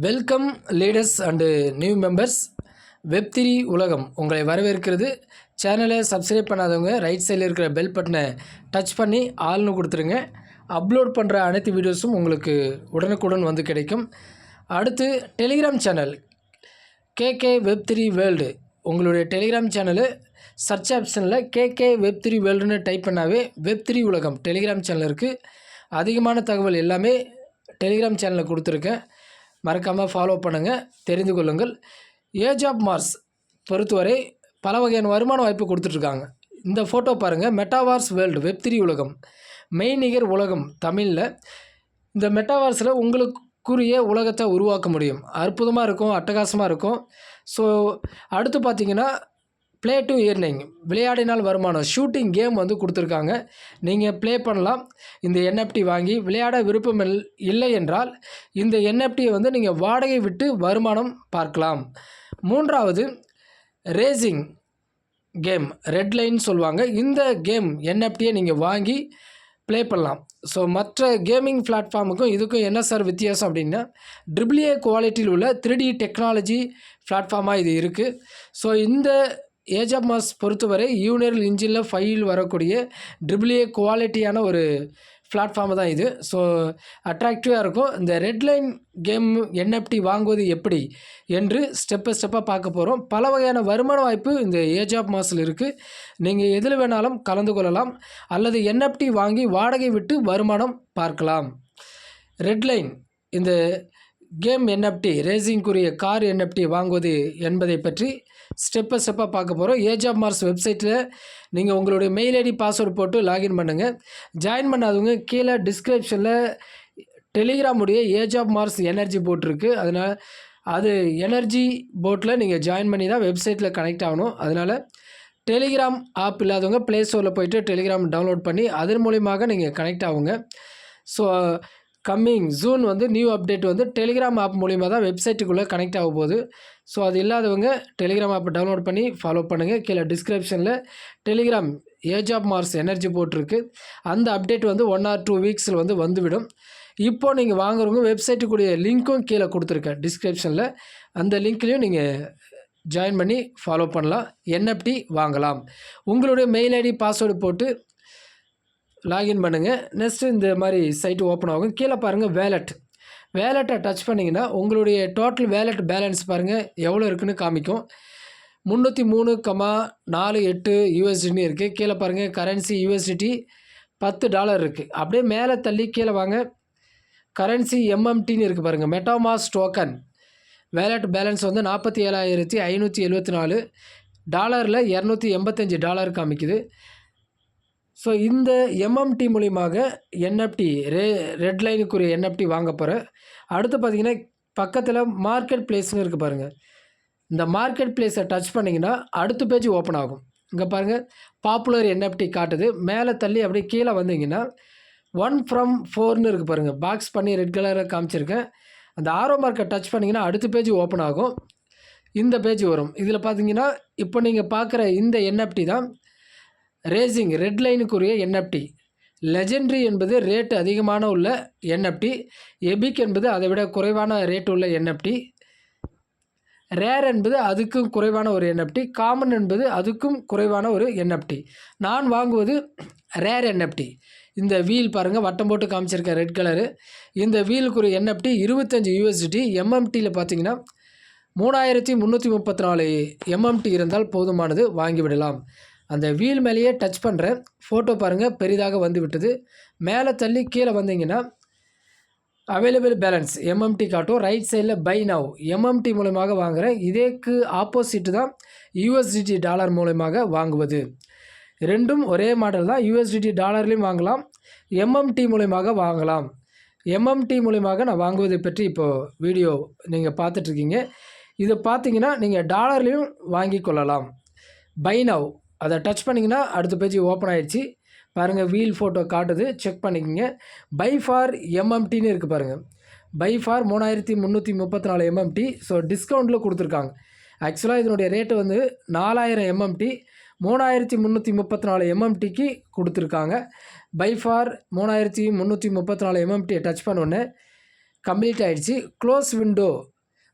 Welcome leaders and new members. வெப்3 உலகம் உங்களை வரவேற்கிறது. சேனலை சப்ஸ்கிரைப் பண்ணாதவங்க ரைட் சைடில் இருக்கிற பெல் பட்டனை டச் பண்ணி ஆல்னு கொடுத்துருங்க. அப்லோட் பண்ணுற அனைத்து வீடியோஸும் உங்களுக்கு உடனுக்குடன் வந்து கிடைக்கும். அடுத்து டெலிகிராம் சேனல் கேகே வெப்3 வேர்ல்டு. உங்களுடைய டெலிகிராம் சேனலு சர்ச் ஆப்ஷனில் கேகே வெப்3 வேர்ல்டுன்னு டைப் பண்ணாவே வெப்3 உலகம் டெலிகிராம் சேனல் இருக்குது. அதிகமான தகவல் எல்லாமே டெலிகிராம் சேனலில் கொடுத்துருக்கேன். மறக்காமல் ஃபாலோ பண்ணுங்கள், தெரிந்து கொள்ளுங்கள். ஏஜ் ஆஃப் மார்ஸ் பொறுத்தவரை பல வகையான வருமான வாய்ப்பு கொடுத்துட்ருக்காங்க. இந்த ஃபோட்டோ பாருங்கள். மெட்டாவார்ஸ் வேர்ல்டு வெப்3 உலகம் மெய்நிகர் உலகம் தமிழில். இந்த மெட்டாவார்ஸில் உங்களுக்குரிய உலகத்தை உருவாக்க முடியும். அற்புதமாக இருக்கும், அட்டகாசமாக இருக்கும். ஸோ அடுத்து பார்த்திங்கன்னா ப்ளே டு ஏர்னிங், விளையாடினால் வருமானம், ஷூட்டிங் கேம் வந்து கொடுத்துருக்காங்க. நீங்கள் ப்ளே பண்ணலாம். இந்த என்எஃப்டி வாங்கி விளையாட விருப்பம் இல்லை என்றால் இந்த என்எஃப்டியை வந்து நீங்கள் வாடகை விட்டு வருமானம் பார்க்கலாம். மூன்றாவது ரேசிங் கேம், ரெட் லைன் சொல்லுவாங்க. இந்த கேம் என்எஃப்டியை நீங்கள் வாங்கி ப்ளே பண்ணலாம். ஸோ மற்ற கேமிங் பிளாட்ஃபார்முக்கும் இதுக்கும் என்ன சார் வித்தியாசம் அப்படின்னா, AAA குவாலிட்டியில் உள்ள 3D டெக்னாலஜி பிளாட்ஃபார்மாக இது இருக்குது. ஸோ இந்த ஏஜ் ஆஃப் மார்ஸ் பொறுத்தவரை யூனியர் இன்ஜினில் ஃபைல் வரக்கூடிய AAA குவாலிட்டியான ஒரு பிளாட்ஃபார்மு தான் இது. ஸோ அட்ராக்டிவாக இருக்கும். இந்த ரெட்லைன் கேம் என்எஃப்டி வாங்குவது எப்படி என்று ஸ்டெப்பாக பார்க்க போகிறோம். பல வகையான வருமான வாய்ப்பு இந்த ஏஜ் ஆஃப் மார்ஸில் இருக்குது. நீங்கள் எதில் வேணாலும் கலந்து கொள்ளலாம் அல்லது என்எஃப்டி வாங்கி வாடகை விட்டு வருமானம் பார்க்கலாம். ரெட்லைன் இந்த கேம் என்எஃப்டி, ரேசிங்குரிய கார் என்எஃப்டி வாங்குவது என்பதை பற்றி ஸ்டெப்பாக பார்க்க போகிறோம். ஏஜ் ஆஃப் மார்ஸ் வெப்சைட்டில் நீங்கள் உங்களுடைய மெயில் ஐடி பாஸ்வேர்டு போட்டு லாகின் பண்ணுங்கள். ஜாயின் பண்ணாதவங்க கீழே டிஸ்கிரிப்ஷனில் டெலிகிராமுடைய age of Mars energy bot இருக்குது. அதனால் அது எனர்ஜி போட்டில் நீங்கள் ஜாயின் பண்ணி தான் வெப்சைட்டில் கனெக்ட் ஆகணும். அதனால் டெலிகிராம் ஆப் இல்லாதவங்க ப்ளே ஸ்டோரில் போய்ட்டு டெலிகிராம் டவுன்லோட் பண்ணி அதன் மூலியமாக நீங்கள் கனெக்ட் ஆகுங்க. ஸோ கம்மிங் ஜூன் வந்து நியூ அப்டேட் வந்து டெலிகிராம் ஆப் மூலிமா தான் வெப்சைட்டுக்குள்ளே கனெக்ட் ஆக போகுது. ஸோ அது இல்லாதவங்க டெலிகிராம் ஆப்பை டவுன்லோட் பண்ணி ஃபாலோ பண்ணுங்கள். கீழே டிஸ்கிரிப்ஷனில் Telegram age of Mars energy போட்டிருக்கு. அந்த அப்டேட் வந்து 1 or 2 வீக்ஸில் வந்து வந்துவிடும். இப்போது நீங்கள் வாங்குறவங்க வெப்சைட்டுக்குரிய லிங்க்கும் கீழே கொடுத்துருக்கேன் டிஸ்கிரிப்ஷனில். அந்த லிங்க்லேயும் நீங்கள் ஜாயின் பண்ணி ஃபாலோ பண்ணலாம், என்எஃப்டி வாங்கலாம். உங்களுடைய மெயில் ஐடி பாஸ்வேர்டு போட்டு லாகின் பண்ணுங்கள். நெக்ஸ்ட்டு இந்த மாதிரி சைட்டு ஓப்பன் ஆகும். கீழே பாருங்கள் வேலெட்டை டச் பண்ணிங்கன்னா உங்களுடைய டோட்டல் வேலெட் பேலன்ஸ் பாருங்கள் எவ்வளோ இருக்குதுன்னு காமிக்கும். 303.48 USDன்னு இருக்குது. கீழே பாருங்கள் கரன்சி USDT $10 இருக்குது. அப்படியே மேலே தள்ளி கீழே வாங்க, கரன்சி MMTன்னு இருக்குது பாருங்கள், மெட்டாமாஸ் டோக்கன். வேலெட் பேலன்ஸ் வந்து $47,574, டாலரில் $285 காமிக்குது. ஸோ இந்த MMT மூலியமாக என்எஃப்டி ரெட்லைனுக்குரிய என்எஃப்டி வாங்க போகிறேன். அடுத்து பார்த்திங்கன்னா பக்கத்தில் மார்க்கெட் பிளேஸ்னு இருக்குது பாருங்கள். இந்த மார்க்கெட் பிளேஸை டச் பண்ணிங்கன்னா அடுத்த பேஜ் ஓப்பன் ஆகும். இங்கே பாருங்கள் பாப்புலர் என்எஃப்டி காட்டுது. மேலே தள்ளி அப்படியே கீழே வந்தீங்கன்னா 1 from 4ன்னு இருக்குது பாருங்கள். பாக்ஸ் பண்ணி ரெட் கலரில் காமிச்சிருக்கேன். அந்த ஆரோ மார்க்கை டச் பண்ணிங்கன்னா அடுத்த பேஜ் ஓப்பன் ஆகும். இந்த பேஜ் வரும். இதில் பார்த்தீங்கன்னா இப்போ நீங்கள் பார்க்குற இந்த என்எஃப்டி தான் ரேசிங் ரெட்லைனுக்குரிய என்எஃப்டி. லெஜெண்ட்ரி என்பது ரேட்டு அதிகமான உள்ள என்எஃப்டி. எபிக் என்பது அதை விட குறைவான ரேட்டு உள்ள என்எஃப்டி. ரேர் என்பது அதுக்கும் குறைவான ஒரு என்எஃப்டி. காமன் என்பது அதுக்கும் குறைவான ஒரு என்எஃப்டி. நான் வாங்குவது ரேர் என்எஃப்டி. இந்த வீல் பாருங்கள், வட்டம் போட்டு காமிச்சிருக்கேன் ரெட் கலரு. இந்த வீலுக்குரிய என்எஃப்டி 25 USDT. MMTயில் பார்த்தீங்கன்னா 3334 MMT இருந்தால் போதுமானது, வாங்கிவிடலாம். அந்த வீல் மேலேயே டச் பண்ணுறேன். ஃபோட்டோ பாருங்கள் பெரிதாக வந்து விட்டது. மேலே தள்ளி கீழே வந்தீங்கன்னா அவைலபிள் பேலன்ஸ் MMT காட்டும். ரைட் சைடில் பை நவ் MMT மூலமாக வாங்குகிறேன். இதேக்கு ஆப்போசிட்டு தான் USDT டாலர் மூலமாக வாங்குவது. ரெண்டும் ஒரே மாடல் தான். USDT டாலர்லேயும் வாங்கலாம், MMT மூலமாக வாங்கலாம். MMT மூலமாக நான் வாங்குவதை பற்றி இப்போது வீடியோ நீங்கள் பார்த்துட்ருக்கீங்க. இதை பார்த்தீங்கன்னா நீங்கள் டாலர்லேயும் வாங்கி கொள்ளலாம். பை நவ் அதை டச் பண்ணிங்கன்னா அடுத்த பேஜ் ஓப்பன் ஆகிடுச்சு. பாருங்கள் வீல் ஃபோட்டோ காட்டுது, செக் பண்ணிக்கோங்க. பை ஃபார் MMTன்னு இருக்குது பாருங்கள். Buy for 3334 MMT. ஸோ டிஸ்கவுண்ட்டில் கொடுத்துருக்காங்க. ஆக்சுவலாக இதனுடைய ரேட்டு வந்து 4000 MMT, 3334 MMTக்கு கொடுத்துருக்காங்க. பை ஃபார் 3334 MMTயை டச் பண்ணோன்னே கம்ப்ளீட் ஆகிடுச்சு. க்ளோஸ் விண்டோ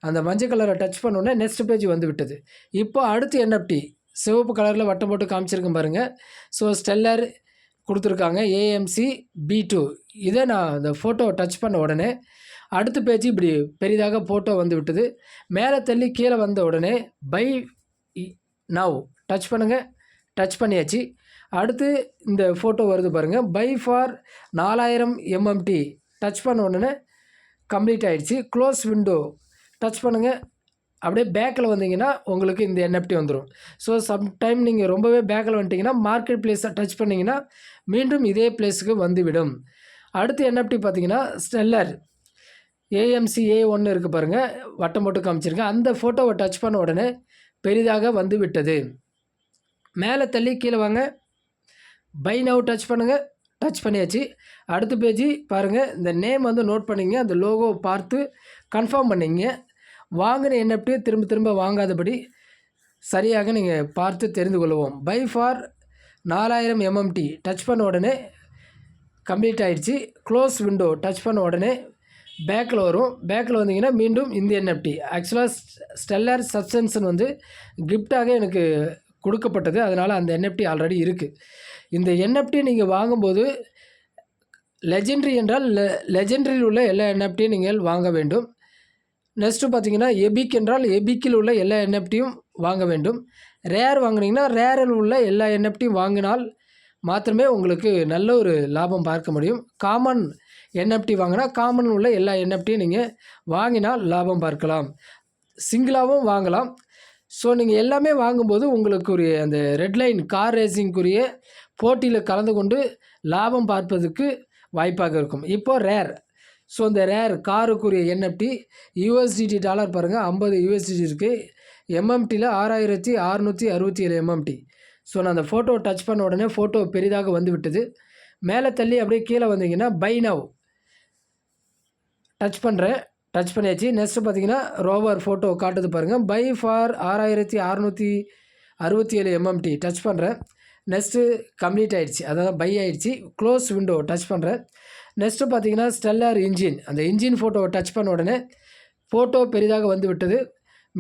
அந்த மஞ்சள் கலரை டச் பண்ணோன்னே நெக்ஸ்ட் பேஜ் வந்து விட்டது. இப்போ அடுத்து என்எஃப்டி சிவப்பு கலரில் வட்டம் போட்டு காமிச்சிருக்கேன் பாருங்கள். ஸோ ஸ்டெல்லர் கொடுத்துருக்காங்க ஏஎம்சி B2. இதை நான் இந்த ஃபோட்டோவை டச் பண்ண உடனே அடுத்த பேஜ் இப்படி பெரிதாக ஃபோட்டோ வந்து விட்டது. மேலே தள்ளி கீழே வந்த உடனே பை நவ் டச் பண்ணுங்கள். டச் பண்ணியாச்சு. அடுத்து இந்த ஃபோட்டோ வருது பாருங்கள். பை ஃபார் 4000 MMT டச் பண்ண உடனே கம்ப்ளீட் ஆகிடுச்சு. க்ளோஸ் விண்டோ டச் பண்ணுங்கள். அப்படியே பேக்கில் வந்தீங்கன்னா உங்களுக்கு இந்த என்எஃப்டி வந்துடும். ஸோ சம்டைம் நீங்கள் ரொம்பவே பேக்கில் வந்துட்டிங்கன்னா மார்க்கெட் பிளேஸை டச் பண்ணிங்கன்னா மீண்டும் இதே பிளேஸுக்கு வந்துவிடும். அடுத்து என்எஃப்டி பார்த்தீங்கன்னா ஸ்டெல்லர் ஏஎம்சி A1 இருக்குது பாருங்கள், வட்டம் போட்டு காமிச்சிருக்கேன். அந்த ஃபோட்டோவை டச் பண்ண உடனே பெரிதாக வந்து விட்டது. மேலே தள்ளி கீழே வாங்க. பை நவ் டச் பண்ணுங்கள். டச் பண்ணியாச்சு. அடுத்த பேஜ் பாருங்கள். இந்த நேம் வந்து நோட் பண்ணிங்க. அந்த லோகோவை பார்த்து கன்ஃபார்ம் பண்ணிங்க. வாங்கின என்எஃப்டியை திரும்ப திரும்ப வாங்காதபடி சரியாக நீங்கள் பார்த்து தெரிந்து கொள்வோம். பை ஃபார் 4000 MMT டச் பண்ண உடனே கம்ப்ளீட் ஆகிடுச்சு. க்ளோஸ் விண்டோ டச் பண்ண உடனே பேக்கில் வரும். பேக்கில் வந்தீங்கன்னா மீண்டும் இந்த என்எஃப்டி. ஆக்சுவலாக ஸ்டெல்லர் சப்ஸ்டன்ஷன் வந்து கிஃப்டாக எனக்கு கொடுக்கப்பட்டது. அதனால் அந்த என்எஃப்டி ஆல்ரெடி இருக்குது. இந்த என்எஃப்டி நீங்கள் வாங்கும்போது லெஜெண்ட்ரி என்றால் லெஜெண்ட்ரியில் உள்ள எல்லா என்எஃப்டியும் நீங்கள் வாங்க வேண்டும். நெக்ஸ்ட்டு பார்த்தீங்கன்னா எபிக் என்றால் எபிக்கில் உள்ள எல்லா என்எஃப்டியும் வாங்க வேண்டும். ரேர் வாங்கினீங்கன்னா ரேரில் உள்ள எல்லா என்எஃப்டியும் வாங்கினால் மாத்திரமே உங்களுக்கு நல்ல ஒரு லாபம் பார்க்க முடியும். காமன் என்எஃப்டி வாங்கினா காமன் உள்ள எல்லா என்எஃப்டியும் நீங்கள் வாங்கினால் லாபம் பார்க்கலாம். சிங்கிளாகவும் வாங்கலாம். ஸோ நீங்கள் எல்லாமே வாங்கும்போது உங்களுக்குரிய அந்த ரெட்லைன் கார் ரேசிங்குரிய போட்டியில் கலந்து கொண்டு லாபம் பார்ப்பதற்கு வாய்ப்பாக இருக்கும். இப்போது ரேர். ஸோ இந்த ரேர் காருக்குரிய என்எஃப்டி USDT டாலர் பாருங்கள், 50 USDT இருக்குது. MMTயில் 6667 MMT. ஸோ நான் அந்த ஃபோட்டோவை டச் பண்ண உடனே ஃபோட்டோ பெரிதாக வந்து விட்டது. மேலே தள்ளி அப்படியே கீழே வந்தீங்கன்னா பை நவ் டச் பண்ணுறேன். டச் பண்ணியாச்சு. நெக்ஸ்ட்டு பார்த்தீங்கன்னா ரோவர் ஃபோட்டோ காட்டுது பாருங்கள். பை ஃபார் 6667 MMT டச் பண்ணுறேன். நெக்ஸ்ட்டு கம்ப்ளீட் ஆகிடுச்சு. அதாவது பை ஆகிடுச்சு. க்ளோஸ் விண்டோ டச் பண்ணுறேன். நெக்ஸ்ட்டு பார்த்தீங்கன்னா ஸ்டெல்லர் இன்ஜின். அந்த இன்ஜின் ஃபோட்டோவை டச் பண்ண உடனே ஃபோட்டோ பெரிதாக வந்து விட்டது.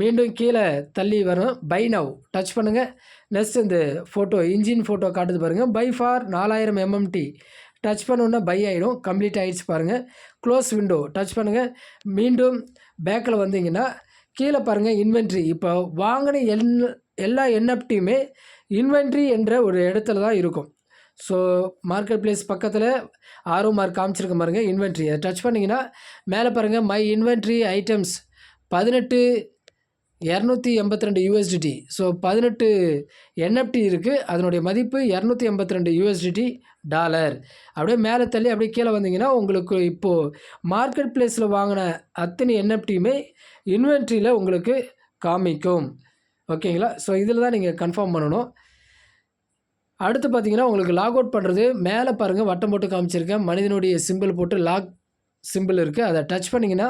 மீண்டும் கீழே தள்ளி வரும். பை நவ் டச் பண்ணுங்கள். நெக்ஸ்ட் இந்த ஃபோட்டோ இன்ஜின் ஃபோட்டோ காட்டுது பாருங்கள். பை ஃபார் 4000 MMT டச் பண்ணோன்னா பை ஆகிடும். கம்ப்ளீட் ஆகிடுச்சு பாருங்கள். க்ளோஸ் விண்டோ டச் பண்ணுங்கள். மீண்டும் பேக்கில் வந்தீங்கன்னா கீழே பாருங்கள் இன்வென்ட்ரி. இப்போ வாங்கின எல்லா என்எஃப்டியுமே இன்வென்ட்ரி என்ற ஒரு இடத்துல தான் இருக்கும். ஸோ மார்க்கெட் பிளேஸ் பக்கத்தில் ஆரோ மார்க் காமிச்சிருக்க பாருங்க இன்வென்ட்ரி. அதை டச் பண்ணிங்கன்னா மேலே பாருங்கள் my inventory items 18,282 USDT. So 18 NFT இருக்குது. அதனுடைய மதிப்பு 282 USDT டாலர். அப்படியே மேலே தள்ளி அப்படியே கீழே வந்தீங்கன்னா உங்களுக்கு இப்போது மார்க்கெட் பிளேஸில் வாங்கின அத்தனை என்எஃப்டியுமே இன்வென்ட்ரியில் உங்களுக்கு காமிக்கும். ஓகேங்களா? ஸோ இதில் தான் நீங்கள் கன்ஃபார்ம் பண்ணணும். அடுத்து பார்த்தீங்கன்னா உங்களுக்கு லாக் அவுட் பண்ணுறது மேலே பாருங்கள் வட்டம் போட்டு காமிச்சிருக்கேன். மனிதனுடைய சிம்பிள் போட்டு லாக் சிம்பிள் இருக்குது. அதை டச் பண்ணிங்கன்னா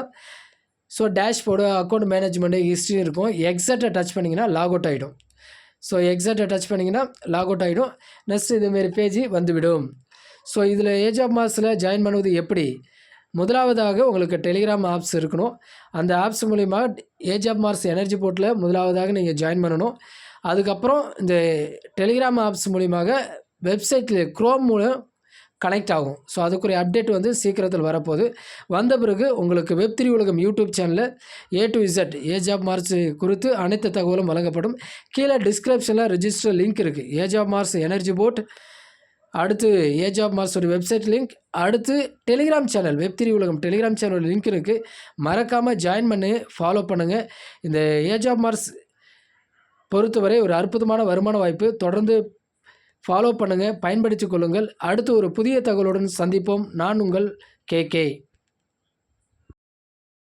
so dashboard account management history இருக்கும். எக்ஸாக்டாக டச் பண்ணிங்கன்னா லாக் அவுட் ஆகிடும். ஸோ எக்ஸாக்டாக டச் பண்ணிங்கன்னா லாக் அவுட் ஆகிடும். நெக்ஸ்ட் இதுமாரி பேஜ் வந்துவிடும். ஸோ இதில் ஏஜ் ஆஃப் மார்க்ஸில் ஜாயின் பண்ணுவது எப்படி? முதலாவதாக உங்களுக்கு டெலிகிராம் ஆப்ஸ் இருக்கணும். அந்த ஆப்ஸ் மூலிமா ஏஜ் ஆஃப் மார்க்ஸ் எனர்ஜி போர்ட்டில் முதலாவதாக நீங்கள் ஜாயின் பண்ணணும். அதுக்கப்புறம் இந்த டெலிகிராம் ஆப்ஸ் மூலிமாக வெப்சைட்டில் க்ரோம் மூலம் கனெக்ட் ஆகும். ஸோ அதுக்குரிய அப்டேட் வந்து சீக்கிரத்தில் வரப்போகுது. வந்த பிறகு உங்களுக்கு வெப்3 உலகம் யூடியூப் சேனலில் A to Z age of marks குறித்து அனைத்து தகவலும் வழங்கப்படும். கீழே டிஸ்கிரிப்ஷனில் ரிஜிஸ்டர் லிங்க் இருக்குது. Age of marks energy port, அடுத்து ஏஜ் ஆஃப் மார்க்ஸோட வெப்சைட் லிங்க், அடுத்து டெலிகிராம் சேனல் வெப்3 உலகம் டெலிகிராம் சேனல் லிங்க் இருக்குது. மறக்காமல் ஜாயின் பண்ணி ஃபாலோ பண்ணுங்கள். இந்த ஏஜ் ஆஃப் மார்க்ஸ் பொறுத்தவரை ஒரு அற்புதமான வருமான வாய்ப்பு. தொடர்ந்து ஃபாலோ பண்ணுங்கள், பயன்படுத்திக் கொள்ளுங்கள். அடுத்து ஒரு புதிய தகவலுடன் சந்திப்போம். நான் உங்கள் KK.